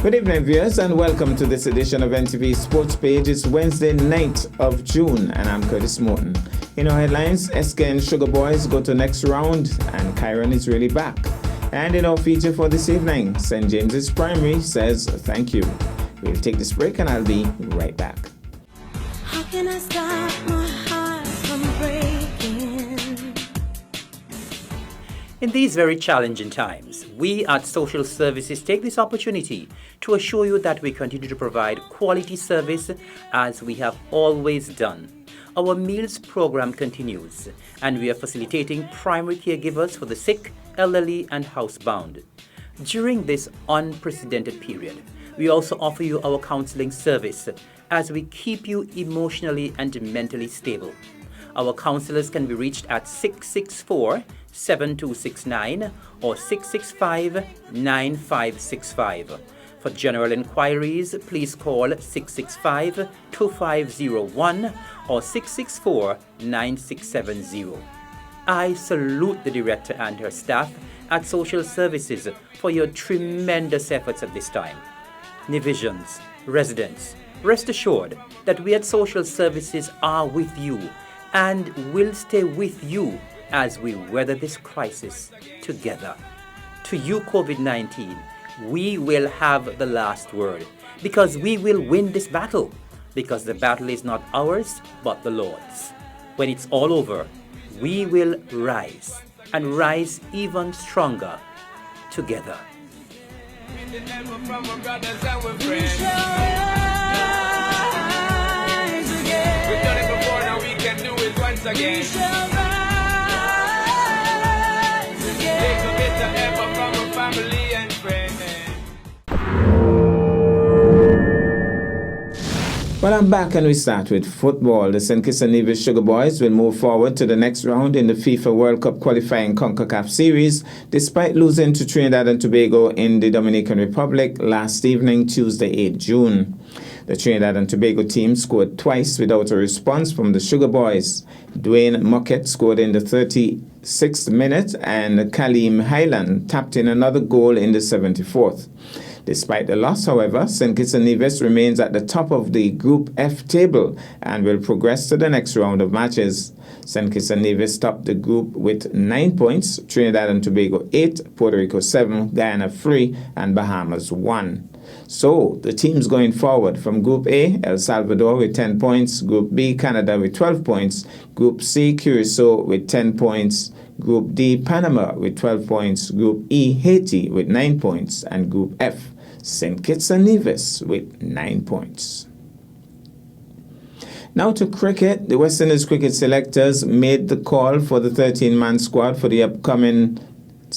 Good evening, viewers, and welcome to this edition of NTV Sports Page. It's Wednesday, 9th of June, and I'm Curtis Morton. In our headlines, SK and Sugar Boys go to next round, and Kyron is really back. And in our feature for this evening, St. James's Primary says thank you. We'll take this break, and I'll be right back. How can I stop my heart from breaking? In these very challenging times, we at Social Services take this opportunity to assure you that we continue to provide quality service as we have always done. Our meals program continues, and we are facilitating primary caregivers for the sick, elderly, and housebound. During this unprecedented period, we also offer you our counseling service as we keep you emotionally and mentally stable. Our counselors can be reached at 664-7269 or 665-9565. For general inquiries, please call 665-2501 or 664-9670. I salute the director and her staff at Social Services for your tremendous efforts at this time. Divisions, residents, rest assured that we at Social Services are with you and will stay with you as we weather this crisis together. To you, COVID-19, we will have the last word because we will win this battle, because the battle is not ours but the Lord's. When it's all over, we will rise and rise even stronger together. We shall rise again. We've done it before, now we can do it once again. We shall rise again. Take a bit of effort from our family and friends. Well, I'm back, and we start with football. The St. Kitts and Nevis Sugar Boys will move forward to the next round in the FIFA World Cup qualifying CONCACAF series, despite losing to Trinidad and Tobago in the Dominican Republic last evening, Tuesday, 8 June. The Trinidad and Tobago team scored twice without a response from the Sugar Boys. Dwayne Muckett scored in the 36th minute, and Kaleem Highland tapped in another goal in the 74th. Despite the loss, however, St. Kitts and Nevis remains at the top of the Group F table and will progress to the next round of matches. St. Kitts and Nevis topped the group with 9 points, Trinidad and Tobago 8, Puerto Rico 7, Guyana 3, and Bahamas 1. So, the teams going forward from Group A, El Salvador with 10 points, Group B, Canada with 12 points, Group C, Curacao with 10 points, Group D, Panama with 12 points, Group E, Haiti with 9 points, and Group F, St. Kitts and Nevis with 9 points. Now to cricket. The West Indies cricket selectors made the call for the 13-man squad for the upcoming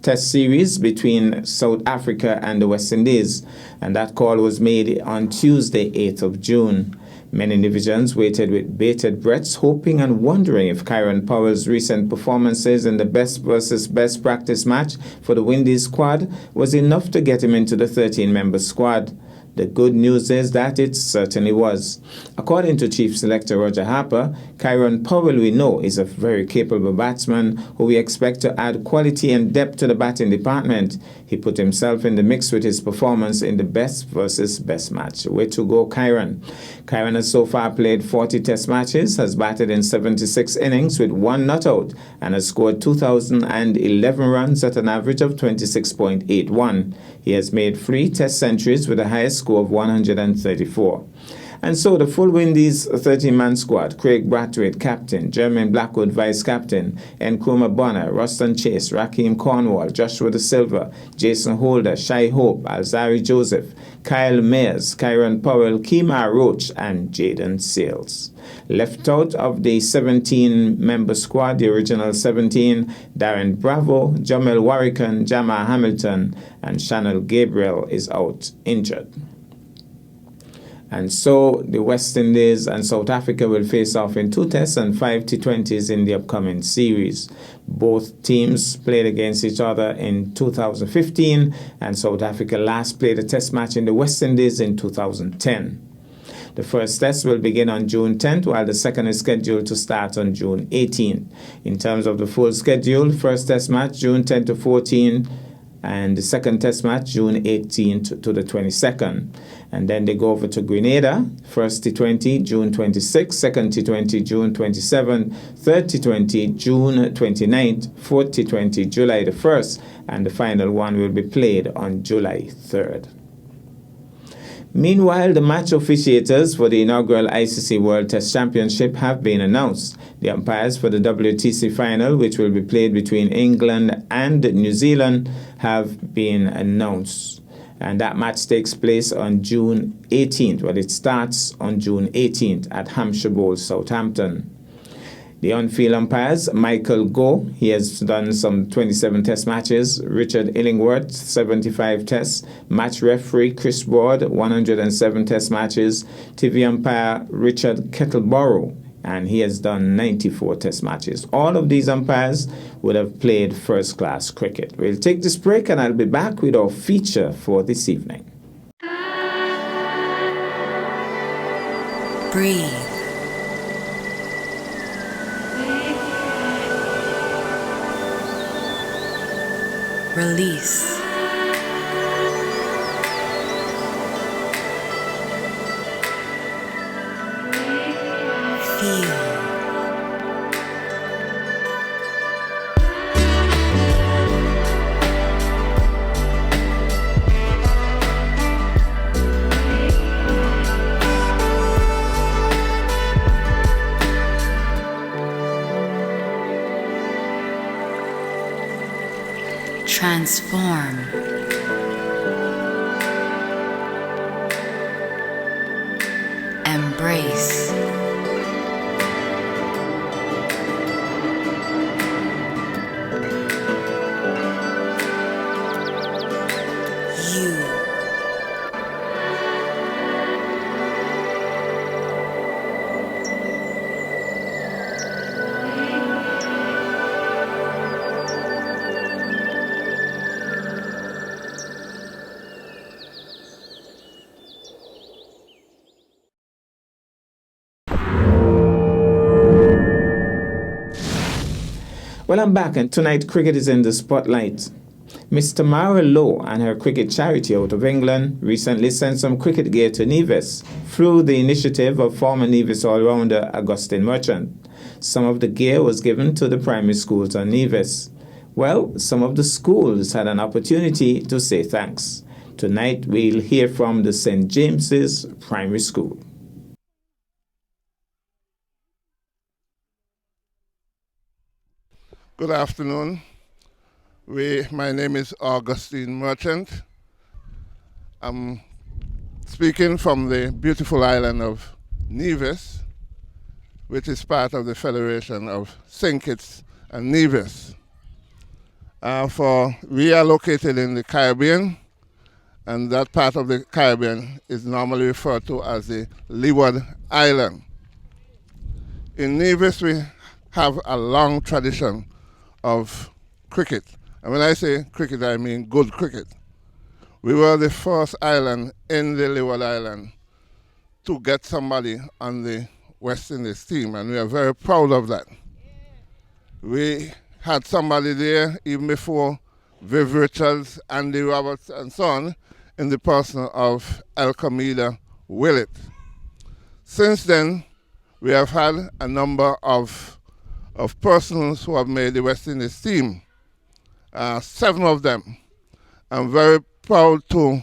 Test series between South Africa and the West Indies, and that call was made on Tuesday, 8th of June. Many Nivisians waited with bated breaths, hoping and wondering if Kyron Powell's recent performances in the best versus best practice match for the Windies squad was enough to get him into the 13-member squad. The good news is that it certainly was. According to Chief Selector Roger Harper, Kyron Powell, we know, is a very capable batsman who we expect to add quality and depth to the batting department. He put himself in the mix with his performance in the best versus best match. Way to go, Kyron. Kyron has so far played 40 test matches, has batted in 76 innings with 1 not out, and has scored 2,011 runs at an average of 26.81. He has made 3 test centuries with the highest score of 134. And so the full Windies 13-man squad: Craig Brathwaite, captain; Jermaine Blackwood, vice-captain; Nkrumah Bonner, Ruston Chase, Raheem Cornwall, Joshua Da Silva, Jason Holder, Shai Hope, Alzari Joseph, Kyle Mayers, Kyron Powell, Kemar Roach, and Jaden Sales. Left out of the 17-member squad, the original 17, Darren Bravo, Jamel Warrican, Jamal Hamilton, and Chanel Gabriel is out injured. And so the West Indies and South Africa will face off in 2 tests and 5 T20s in the upcoming series. Both teams played against each other in 2015, and South Africa last played a test match in the West Indies in 2010. The first test will begin on June 10th, while the second is scheduled to start on June 18th. In terms of the full schedule, first test match June 10 to 14, and the second test match June 18th to the 22nd. And then they go over to Grenada, first T20 June 26th, second T20 June 27th, third T20 June 29th, fourth T20 July the 1st, and the final one will be played on July 3rd. Meanwhile, the match officiators for the inaugural ICC World Test Championship have been announced. The umpires for the WTC final, which will be played between England and New Zealand, have been announced. And that match takes place on June 18th. Well, it starts on June 18th at Hampshire Bowl, Southampton. The on-field umpires, Michael Goh, he has done some 27 test matches. Richard Illingworth, 75 tests. Match referee, Chris Ward, 107 test matches. TV umpire, Richard Kettleborough, and he has done 94 test matches. All of these umpires would have played first-class cricket. We'll take this break, and I'll be back with our feature for this evening. Breathe. Release. Feel. Transform. Embrace. You. Well, I'm back, and tonight cricket is in the spotlight. Miss Tamara Lowe and her cricket charity out of England recently sent some cricket gear to Nevis through the initiative of former Nevis all-rounder Augustine Merchant. Some of the gear was given to the primary schools on Nevis. Well, some of the schools had an opportunity to say thanks. Tonight we'll hear from the St. James's Primary School. Good afternoon. My name is Augustine Merchant. I'm speaking from the beautiful island of Nevis, which is part of the Federation of St. Kitts and Nevis. We are located in the Caribbean, and that part of the Caribbean is normally referred to as the Leeward Island. In Nevis, we have a long tradition of cricket. And when I say cricket, I mean good cricket. We were the first island in the Leeward Island to get somebody on the West Indies team, and we are very proud of that. We had somebody there even before Viv Richards, Andy Roberts, and so on, in the person of Elkamida Willett. Since then, we have had a number of persons who have made the West Indies team, 7 of them. I'm very proud to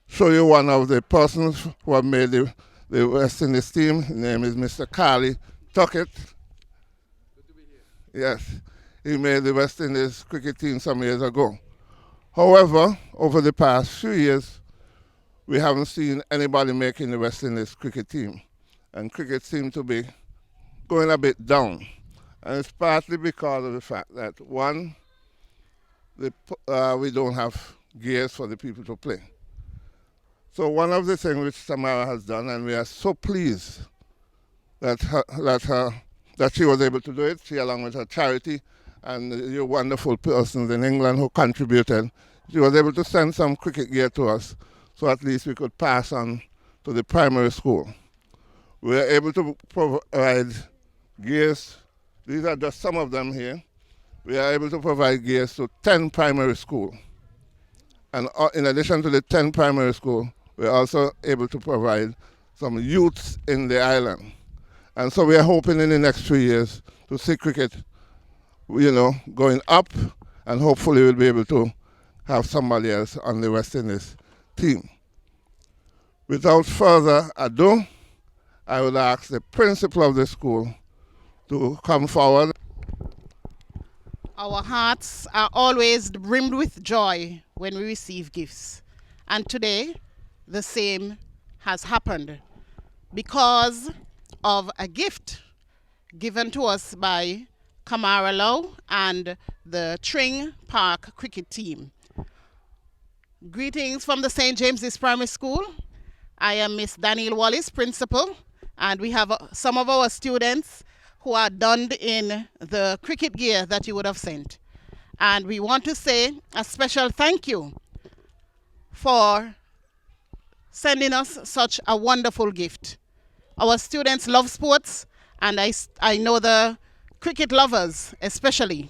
show you one of the persons who have made the West Indies team. His name is Mr. Carly Tuckett. Good to be here. Yes, he made the West Indies cricket team some years ago. However, over the past few years, we haven't seen anybody making the West Indies cricket team. And cricket seems to be going a bit down. And it's partly because of the fact that, one, we don't have gears for the people to play. So one of the things which Tamara has done, and we are so pleased that she was able to do it, she along with her charity and your wonderful persons in England who contributed, she was able to send some cricket gear to us, so at least we could pass on to the primary school. We were able to provide gears. These are just some of them here. We are able to provide gears to 10 primary schools. And in addition to the 10 primary school, we're also able to provide some youths in the island. And so we are hoping in the next 3 years to see cricket, going up, and hopefully we'll be able to have somebody else on the West Indies team. Without further ado, I would ask the principal of the school to come forward. Our hearts are always brimmed with joy when we receive gifts. And today, the same has happened because of a gift given to us by Kamara Low and the Tring Park cricket team. Greetings from the St. James's Primary School. I am Miss Danielle Wallace, principal, and we have some of our students who are donned in the cricket gear that you would have sent. And we want to say a special thank you for sending us such a wonderful gift. Our students love sports, and I know the cricket lovers especially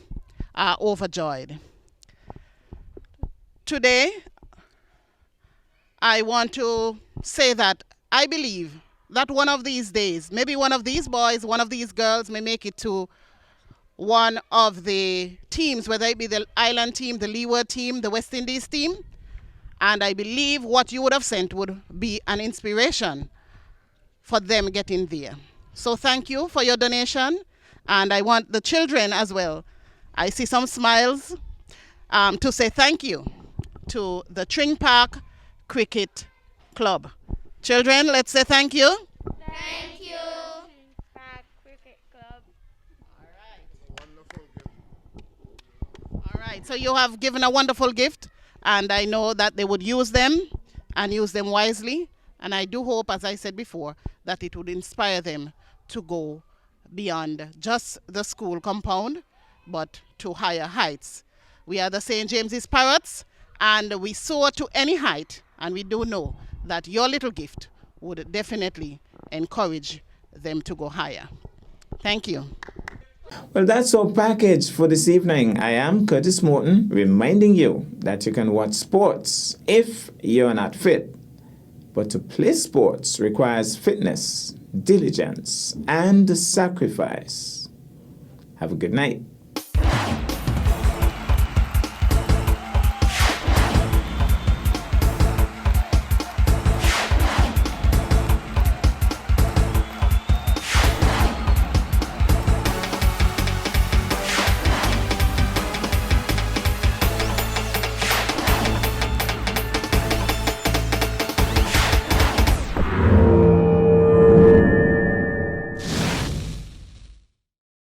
are overjoyed. Today, I want to say that I believe that one of these days, maybe one of these boys, one of these girls may make it to one of the teams, whether it be the Island team, the Leeward team, the West Indies team. And I believe what you would have sent would be an inspiration for them getting there. So thank you for your donation. And I want the children as well. I see some smiles to say thank you to the Tring Park Cricket Club. Children, let's say thank you. Thank you. Park Cricket Club. All right, so you have given a wonderful gift, and I know that they would use them and use them wisely. And I do hope, as I said before, that it would inspire them to go beyond just the school compound, but to higher heights. We are the St. James's Parrots, and we soar to any height, and we do know that your little gift would definitely encourage them to go higher. Thank you. Well, that's our package for this evening. I am Curtis Morton, reminding you that you can watch sports if you're not fit. But to play sports requires fitness, diligence, and sacrifice. Have a good night.